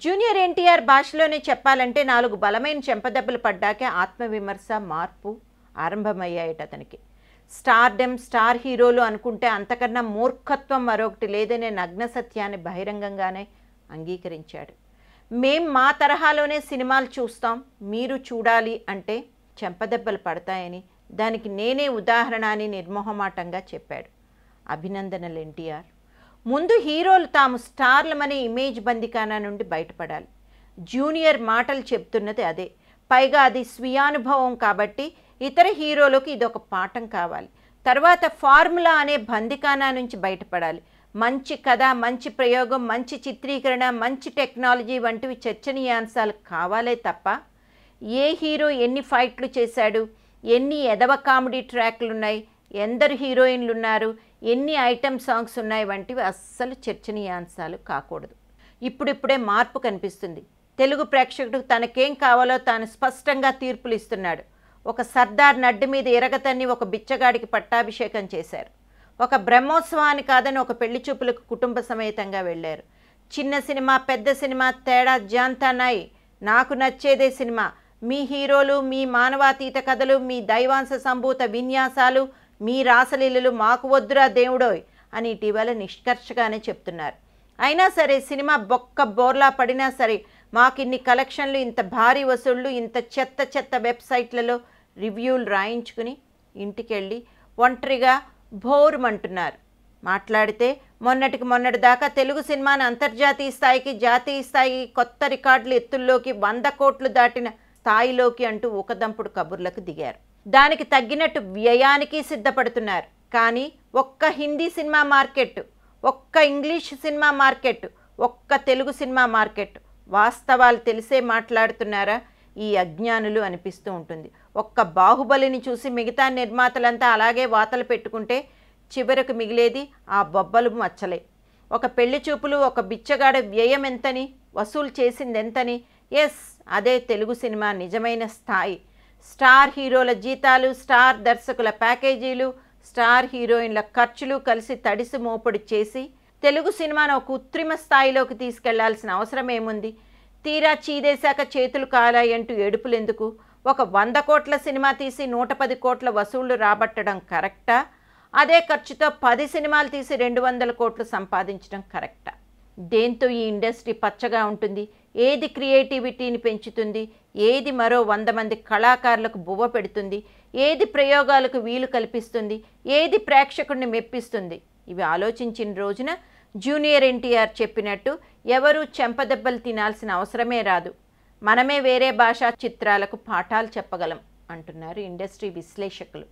Junior NTR భాషలోనే చెప్పాలంటే 4 బలమైన చెంపదెబ్బలు పడ్డాకే ఆత్మవిమర్శ మార్పు ఆరంభమయ్యాయట అతనికి. స్టార్డమ్, స్టార్ హీరోలు అనుకుంటే అంతకన్నా మూర్ఖత్వం మరొకటి లేదనే నగ్న సత్యాన్ని బహిరంగంగానే అంగీకరించాడు. మేం మా తరహాలోనే సినిమాలు చూస్తాం, మీరు చూడాలి అంటే చెంపదెబ్బలు పడతాయని, దానికి నేనే ఉదాహరణ అని నిర్మోహమాటంగా చెప్పాడు. అభినందనలు ఎన్టీఆర్. ముందు హీరోలు తాము స్టార్లమనే ఇమేజ్ బందికానా నుండి బయటపడాలి. జూనియర్ మాటలు చెప్తున్నది అదే. పైగా అది స్వీయానుభవం కాబట్టి ఇతర హీరోలకు ఇదొక పాఠం కావాలి. తర్వాత ఫార్ములా అనే బందికానా నుంచి బయటపడాలి. మంచి కథ, మంచి ప్రయోగం, మంచి చిత్రీకరణ, మంచి టెక్నాలజీ వంటివి చర్చనీయాంశాలు కావాలే తప్ప ఏ హీరో ఎన్ని ఫైట్లు చేశాడు, ఎన్ని ఎదవ కామెడీ ట్రాక్లు ఉన్నాయి, ఎందరు హీరోయిన్లు ఉన్నారు, ఎన్ని ఐటమ్ సాంగ్స్ ఉన్నాయి వంటివి అస్సలు చర్చనీయాంశాలు కాకూడదు. ఇప్పుడిప్పుడే మార్పు కనిపిస్తుంది. తెలుగు ప్రేక్షకుడు తనకేం కావాలో తాను స్పష్టంగా తీర్పులు ఇస్తున్నాడు. ఒక సర్దార్ నడ్డి మీద ఎరగతన్ని ఒక బిచ్చగాడికి పట్టాభిషేకం చేశారు. ఒక బ్రహ్మోత్సవాన్ని కాదని ఒక పెళ్లి చూపులకు కుటుంబ సమేతంగా వెళ్ళారు. చిన్న సినిమా, పెద్ద సినిమా తేడా జాంతానాయి. నాకు నచ్చేదే సినిమా. మీ హీరోలు, మీ మానవాతీత కథలు, మీ దైవాంశ సంభూత విన్యాసాలు, మీ రాసలీలలు మాకు వద్దురా దేవుడోయ్ అని ఇటీవల నిష్కర్షగానే చెప్తున్నారు. అయినా సరే సినిమా బొక్క బోర్లా పడినా సరే మాకిన్ని కలెక్షన్లు, ఇంత భారీ వసూళ్లు, ఇంత చెత్త చెత్త వెబ్సైట్లలో రివ్యూలు రాయించుకుని ఇంటికెళ్ళి ఒంటరిగా భోరుమంటున్నారు. మాట్లాడితే మొన్నటి దాకా తెలుగు సినిమాను అంతర్జాతీయ స్థాయికి, జాతీయ స్థాయికి, కొత్త రికార్డులు ఎత్తుల్లోకి, 100 కోట్లు దాటిన స్థాయిలోకి అంటూ ఊకదంపుడు కబుర్లకు దిగారు. దానికి తగ్గినట్టు వ్యయానికి సిద్ధపడుతున్నారు. కానీ ఒక్క హిందీ సినిమా మార్కెట్, ఒక్క ఇంగ్లీష్ సినిమా మార్కెట్, ఒక్క తెలుగు సినిమా మార్కెట్ వాస్తవాలు తెలిసే మాట్లాడుతున్నారా ఈ అజ్ఞానులు అనిపిస్తూ ఉంటుంది. ఒక్క బాహుబలిని చూసి మిగతా నిర్మాతలంతా అలాగే వాతలు పెట్టుకుంటే చివరకు మిగిలేది ఆ బొబ్బలు మచ్చలే. ఒక పెళ్లి చూపులు, ఒక బిచ్చగాడ వ్యయం ఎంతని, వసూలు చేసింది ఎంతని. ఎస్, అదే తెలుగు సినిమా నిజమైన స్థాయి. స్టార్ హీరోల జీతాలు, స్టార్ దర్శకుల ప్యాకేజీలు, స్టార్ హీరోయిన్ల ఖర్చులు కలిసి తడిసి మోపుడు చేసి తెలుగు సినిమాను ఒక కృత్రిమ స్థాయిలోకి తీసుకెళ్లాల్సిన అవసరం ఏముంది? తీరా చీదేశాక చేతులు కాలాయంటూ ఏడుపులెందుకు? ఒక 100 కోట్ల సినిమా తీసి 110 కోట్ల వసూళ్లు రాబట్టడం కరెక్టా? అదే ఖర్చుతో 10 సినిమాలు తీసి 200 కోట్లు సంపాదించడం కరెక్టా? దేంతో ఈ ఇండస్ట్రీ పచ్చగా ఉంటుంది? ఏది క్రియేటివిటీని పెంచుతుంది? ఏది మరో 100 మంది కళాకారులకు బువ్వ పెడుతుంది? ఏది ప్రయోగాలకు వీలు కల్పిస్తుంది? ఏది ప్రేక్షకుడిని మెప్పిస్తుంది? ఇవి ఆలోచించిన రోజున జూనియర్ ఎన్టీఆర్ చెప్పినట్టు ఎవరూ చెంపదెబ్బలు తినాల్సిన అవసరమే రాదు. మనమే వేరే భాషా చిత్రాలకు పాఠాలు చెప్పగలం అంటున్నారు ఇండస్ట్రీ విశ్లేషకులు.